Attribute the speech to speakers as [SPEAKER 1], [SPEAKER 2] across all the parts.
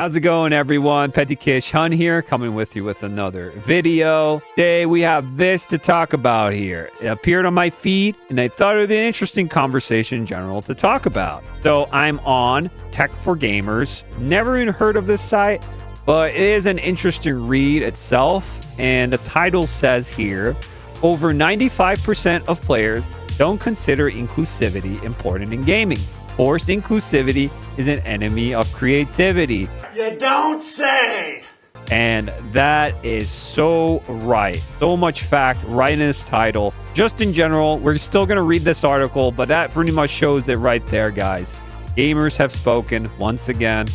[SPEAKER 1] How's it going, everyone? Peti Kish Hun here, coming with you with another video. Today we have this to talk about here. It appeared on my feed, and I thought it would be an interesting conversation in general to talk about. So I'm on Tech for Gamers. Never even heard of this site, but it is an interesting read itself. And the title says here, over 95% of players don't consider inclusivity important in gaming. Forced inclusivity is an enemy of creativity.
[SPEAKER 2] You don't say!
[SPEAKER 1] And that is so right. So much fact right in this title. Just in general, we're still going to read this article, but that pretty much shows it right there, guys. Gamers have spoken once again.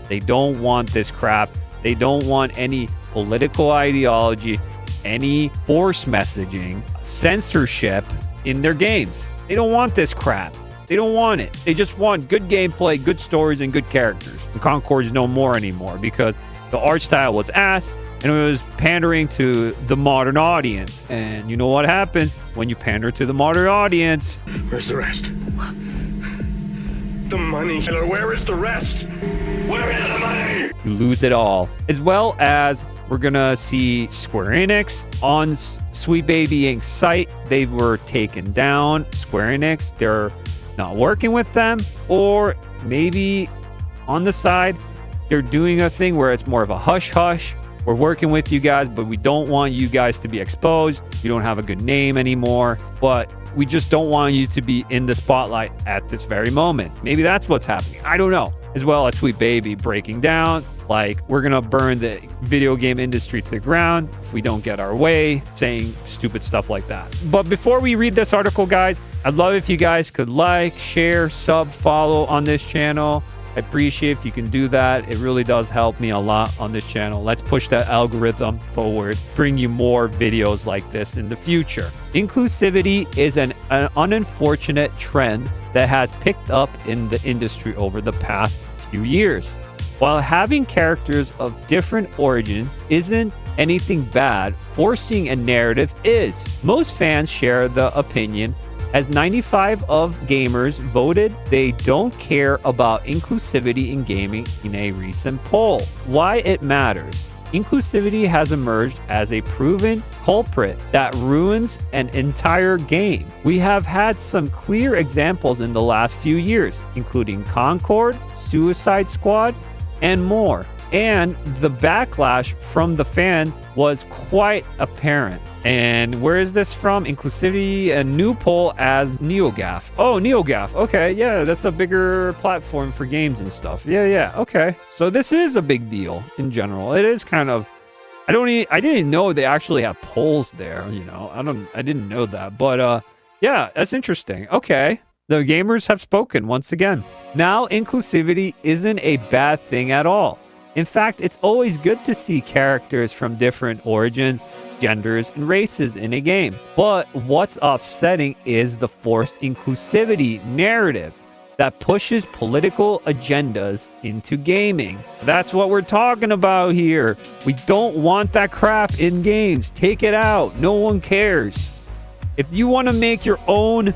[SPEAKER 1] They don't want this crap. They don't want any political ideology, any force messaging, censorship in their games. They don't want this crap. They don't want it. They just want good gameplay, good stories, and good characters. And Concord's no more anymore because the art style was ass and it was pandering to the modern audience. And you know what happens when you pander to the modern audience?
[SPEAKER 2] Where's the rest? The money. Where is the rest? Where is the money?
[SPEAKER 1] You lose it all. As well as we're gonna see Square Enix on Sweet Baby Inc.'s site. They were taken down. Square Enix, they're not working with them, or maybe on the side they're doing a thing where it's more of a hush hush. We're working with you guys, but we don't want you guys to be exposed. You don't have a good name anymore, but we just don't want you to be in the spotlight at this very moment. Maybe that's what's happening. I don't know. As well as Sweet Baby breaking down, like, we're gonna burn the video game industry to the ground if we don't get our way, saying stupid stuff like that. But before we read this article, guys, I'd love if you guys could like, share, sub, follow on this channel. I appreciate if you can do that. It really does help me a lot on this channel. Let's push that algorithm forward, bring you more videos like this in the future. Inclusivity is an unfortunate trend that has picked up in the industry over the past few years. While having characters of different origin isn't anything bad, forcing a narrative is. Most fans share the opinion, as 95% of gamers voted they don't care about inclusivity in gaming in a recent poll. Why it matters. Inclusivity has emerged as a proven culprit that ruins an entire game. We have had some clear examples in the last few years, including Concord, Suicide Squad, and more. And the backlash from the fans was quite apparent. And where is this from? Inclusivity, a new poll as NeoGAF. Oh, NeoGAF. Okay, yeah, that's a bigger platform for games and stuff. Yeah, okay. So this is a big deal in general. It is kind of, I didn't know they actually have polls there, you know. I didn't know that. But yeah, that's interesting. Okay. The gamers have spoken once again. Now, inclusivity isn't a bad thing at all. In fact, it's always good to see characters from different origins, genders, and races in a game. But what's upsetting is the forced inclusivity narrative that pushes political agendas into gaming. That's what we're talking about here. We don't want that crap in games. Take it out. No one cares. If you want to make your own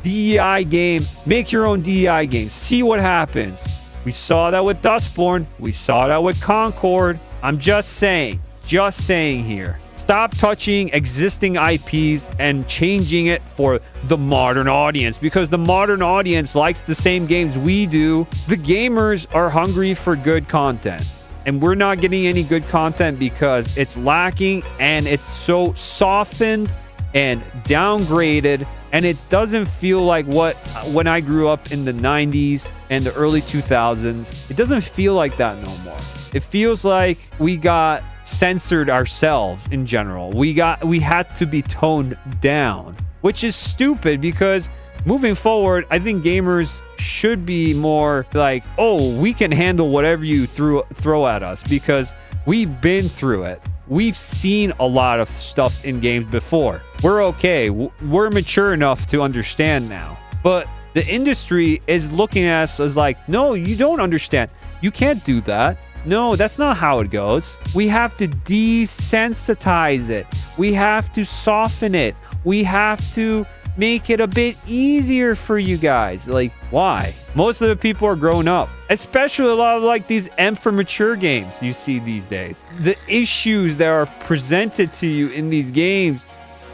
[SPEAKER 1] DEI game, make your own DEI game. See what happens. We saw that with Dustborn. We saw that with Concord. I'm just saying here. Stop touching existing IPs and changing it for the modern audience, because the modern audience likes the same games we do. The gamers are hungry for good content, and we're not getting any good content because it's lacking and it's so softened and downgraded. And it doesn't feel like when I grew up in the 90s and the early 2000s. It doesn't feel like that no more. It feels like we got censored ourselves in general. We had to be toned down, which is stupid, because moving forward, I think gamers should be more like, oh, we can handle whatever you throw at us, because we've been through it. We've seen a lot of stuff in games before. We're okay. We're mature enough to understand now. But the industry is looking at us as like, no, you don't understand. You can't do that. No, that's not how it goes. We have to desensitize it. We have to soften it. We have to make it a bit easier for you guys. Like, why? Most of the people are grown up. Especially a lot of like these M for mature games you see these days. The issues that are presented to you in these games,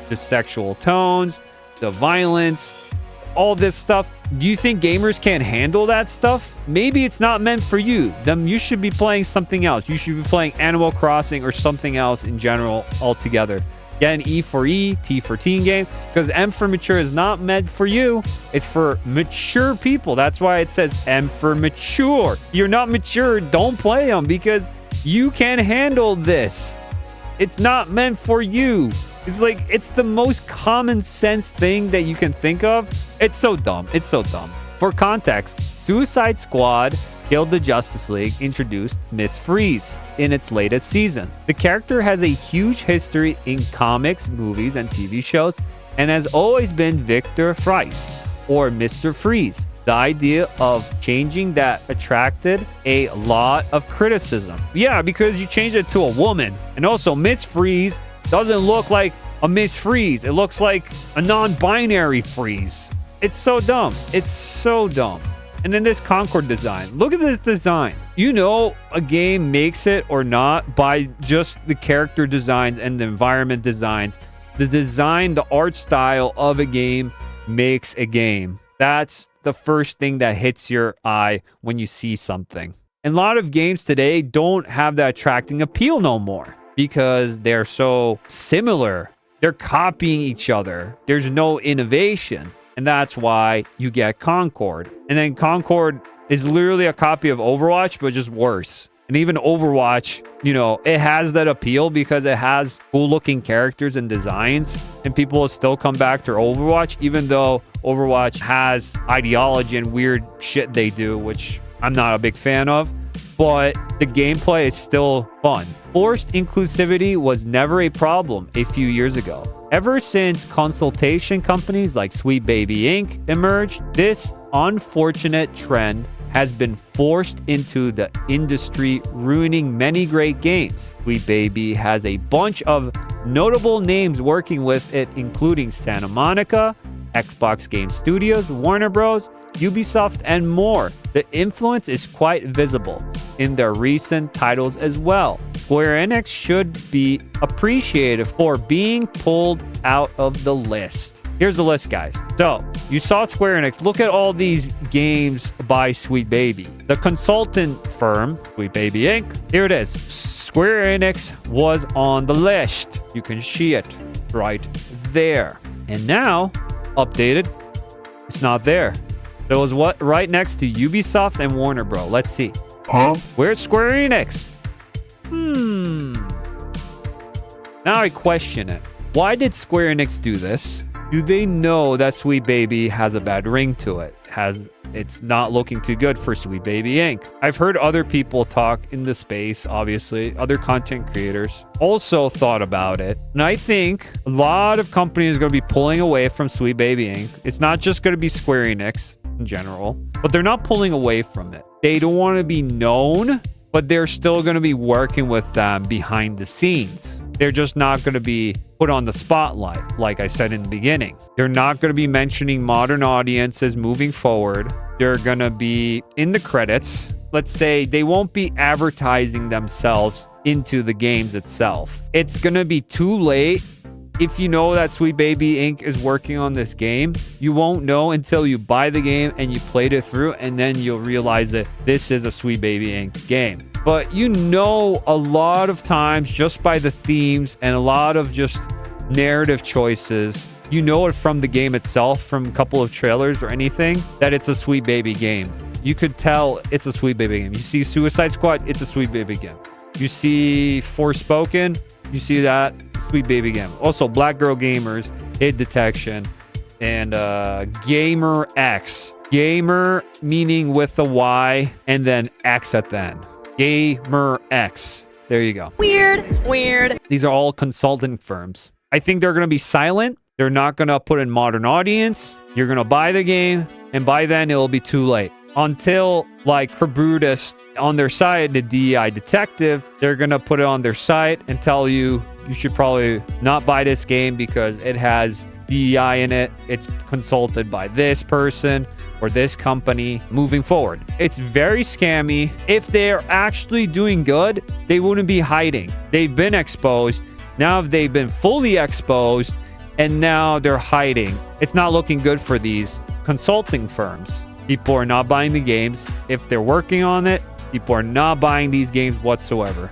[SPEAKER 1] the sexual tones, the violence, all this stuff. Do you think gamers can't handle that stuff? Maybe it's not meant for you. Then you should be playing something else. You should be playing Animal Crossing or something else in general altogether. Get an E for E, T for teen game, because M for mature is not meant for you. It's for mature people. That's why it says M for mature. You're not mature, don't play them because you can't handle this. It's not meant for you. It's like, it's the most common sense thing that you can think of. It's so dumb. It's so dumb. For context, Suicide Squad Killed the Justice League introduced Miss Freeze in its latest season. The character has a huge history in comics, movies, and TV shows, and has always been Victor Fries, or Mr. Freeze. The idea of changing that attracted a lot of criticism. Yeah, because you changed it to a woman. And also, Miss Freeze doesn't look like a Miss Freeze. It looks like a non-binary Freeze. It's so dumb. It's so dumb. And then this Concord design. Look at this design. You know a game makes it or not by just the character designs and the environment designs. The design, the art style of a game makes a game. That's the first thing that hits your eye when you see something. And a lot of games today don't have that attracting appeal no more because they're so similar. They're copying each other. There's no innovation. And that's why you get Concord. And then Concord is literally a copy of Overwatch, but just worse. And even Overwatch, you know, it has that appeal because it has cool looking characters and designs. And people will still come back to Overwatch, even though Overwatch has ideology and weird shit they do, which I'm not a big fan of. But the gameplay is still fun. Forced inclusivity was never a problem a few years ago. Ever since consultation companies like Sweet Baby Inc. emerged, this unfortunate trend has been forced into the industry, ruining many great games. Sweet Baby has a bunch of notable names working with it, including Santa Monica, Xbox Game Studios, Warner Bros., Ubisoft, and more. The influence is quite visible in their recent titles as well. Square Enix should be appreciated for being pulled out of the list. Here's the list, guys. So, you saw Square Enix. Look at all these games by Sweet Baby. The consultant firm, Sweet Baby Inc. Here it is. Square Enix was on the list. You can see it right there. And now, updated, it's not there. There was what right next to Ubisoft and Warner Bros. Let's see.
[SPEAKER 2] Huh?
[SPEAKER 1] Where's Square Enix? Now I question it. Why did Square Enix do this? Do they know that Sweet Baby has a bad ring to it? It's not looking too good for Sweet Baby Inc. I've heard other people talk in the space, obviously. Other content creators also thought about it. And I think a lot of companies are going to be pulling away from Sweet Baby Inc. It's not just going to be Square Enix in general, but they're not pulling away from it. They don't want to be known, but they're still going to be working with them behind the scenes. They're just not going to be put on the spotlight, like I said in the beginning. They're not going to be mentioning modern audiences moving forward. They're going to be in the credits. Let's say they won't be advertising themselves into the games itself. It's going to be too late. If you know that Sweet Baby Inc. is working on this game, you won't know until you buy the game and you played it through, and then you'll realize that this is a Sweet Baby Inc. game. But you know a lot of times just by the themes and a lot of just narrative choices, you know it from the game itself, from a couple of trailers or anything, that it's a Sweet Baby game. You could tell it's a Sweet Baby game. You see Suicide Squad, it's a Sweet Baby game. You see Forspoken, you see that Sweet Baby game. Also, Black Girl Gamers, Hit Detection, and Gamer X. Gamer meaning with a Y and then X at the end. Gamer X. There you go.
[SPEAKER 3] Weird.
[SPEAKER 1] These are all consultant firms. I think they're going to be silent. They're not going to put in modern audience. You're going to buy the game, and by then it'll be too late. Until, like, Kerbutus on their site, the DEI detective, they're going to put it on their site and tell you should probably not buy this game because it has DEI in it. It's consulted by this person or this company moving forward. It's very scammy. If they're actually doing good, they wouldn't be hiding. They've been exposed. Now they've been fully exposed and now they're hiding. It's not looking good for these consulting firms. People are not buying the games. If they're working on it, people are not buying these games whatsoever.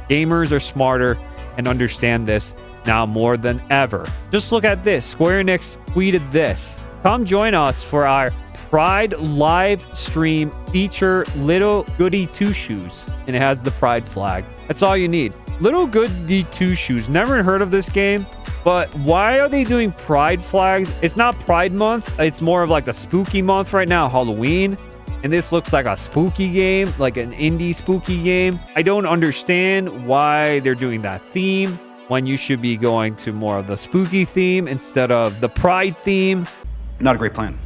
[SPEAKER 1] Gamers are smarter and understand this now more than ever. Just look at this. Square Enix tweeted this. Come join us for our Pride live stream feature Little Goody Two Shoes. And it has the Pride flag. That's all you need. Little Goody Two Shoes. Never heard of this game. But why are they doing Pride flags? It's not Pride Month. It's more of like the spooky month right now, Halloween. And this looks like a spooky game, like an indie spooky game. I don't understand why they're doing that theme when you should be going to more of the spooky theme instead of the Pride theme.
[SPEAKER 3] Not a great plan.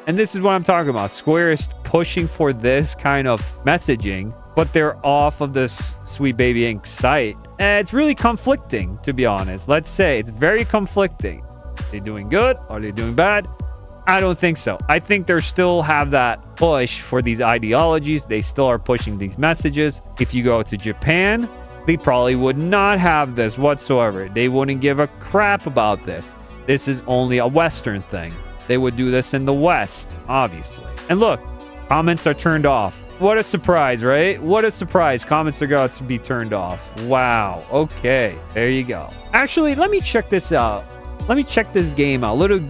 [SPEAKER 1] And this is what I'm talking about. Square is pushing for this kind of messaging, but they're off of this Sweet Baby Inc. site. And it's really conflicting, to be honest. Let's say it's very conflicting. Are they doing good? Are they doing bad? I don't think so. I think they still have that push for these ideologies. They still are pushing these messages. If you go to Japan, they probably would not have this whatsoever. They wouldn't give a crap about this. This is only a Western thing. They would do this in the West, obviously. And look, comments are turned off. What a surprise, right? What a surprise. Comments are going to be turned off. Wow. Okay. There you go. Actually, let me check this out. Let me check this game out. Little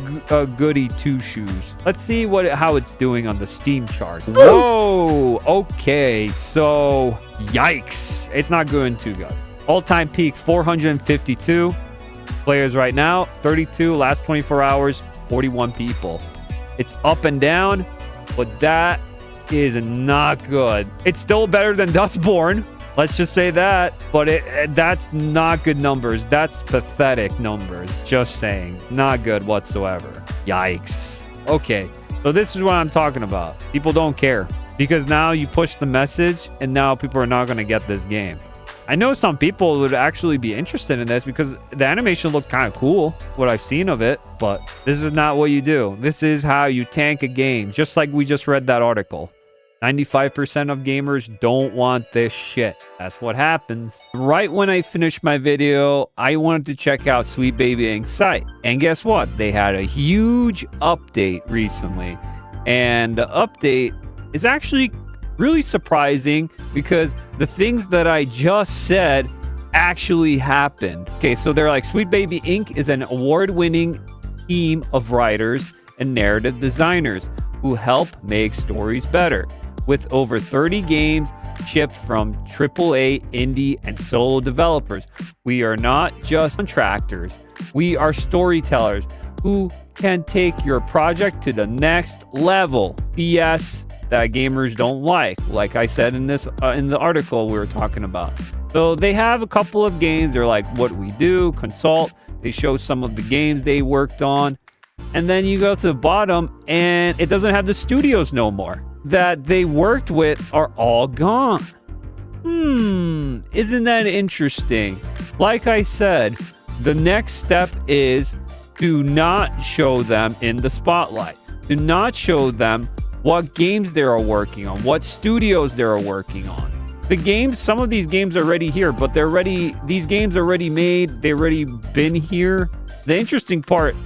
[SPEAKER 1] Goody Two Shoes. Let's see how it's doing on the Steam chart. Whoa. Okay. So, yikes. It's not doing too good. All-time peak, 452 players right now. 32. Last 24 hours, 41 people. It's up and down, but that is not good. It's still better than Dustborn. Let's just say that. But that's not good numbers. That's pathetic numbers. Just saying. Not good whatsoever. Yikes. Okay. So this is what I'm talking about. People don't care. Because now you push the message and now people are not going to get this game. I know some people would actually be interested in this because the animation looked kind of cool, what I've seen of it. But this is not what you do. This is how you tank a game. Just like we just read that article. 95% of gamers don't want this shit. That's what happens. Right when I finished my video, I wanted to check out Sweet Baby Inc.'s site. And guess what? They had a huge update recently. And the update is actually really surprising because the things that I just said actually happened. Okay, so they're like, Sweet Baby Inc. is an award-winning team of writers and narrative designers who help make stories better. With over 30 games shipped from AAA, indie, and solo developers, we are not just contractors. We are storytellers who can take your project to the next level. BS that gamers don't like I said in this in the article we were talking about. So they have a couple of games. They're like, what we do, consult. They show some of the games they worked on. And then you go to the bottom and it doesn't have the studios no more that they worked with are all gone. Isn't that interesting? Like I said, the next step is to not show them in the spotlight. Do not show them what games they are working on, what studios they are working on. The games, some of these games are already here, but these games are already made. They've already been here. The interesting part,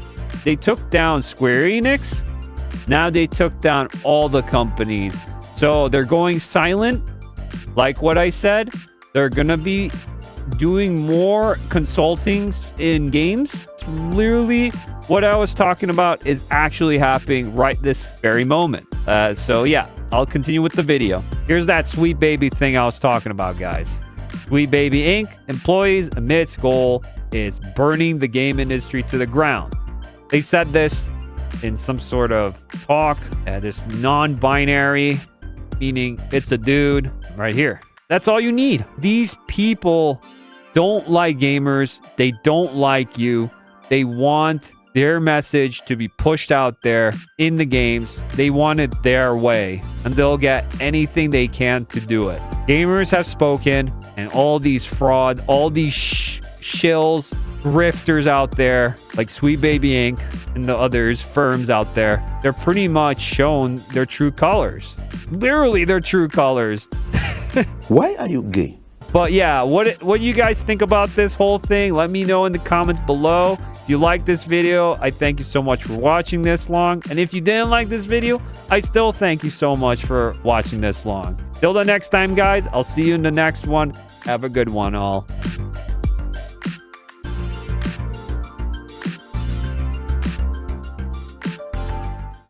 [SPEAKER 1] they took down Square Enix. Now they took down all the companies. So they're going silent. Like what I said, they're going to be doing more consultings in games. It's literally what I was talking about is actually happening right this very moment. So yeah, I'll continue with the video. Here's that Sweet Baby thing I was talking about, guys. Sweet Baby Inc. employees admit its goal is burning the game industry to the ground. They said this in some sort of talk, this non-binary, meaning it's a dude right here. That's all you need. These people don't like gamers. They don't like you. They want their message to be pushed out there in the games. They want it their way, and they'll get anything they can to do it. Gamers have spoken, and all these fraud, all these shills, grifters out there, like Sweet Baby Inc. and the others firms out there, they're pretty much shown their true colors. Literally their true colors.
[SPEAKER 3] Why are you gay?
[SPEAKER 1] But yeah, what do you guys think about this whole thing? Let me know in the comments below. If you like this video, I thank you so much for watching this long. And if you didn't like this video, I still thank you so much for watching this long. Till the next time, guys, I'll see you in the next one. Have a good one, all.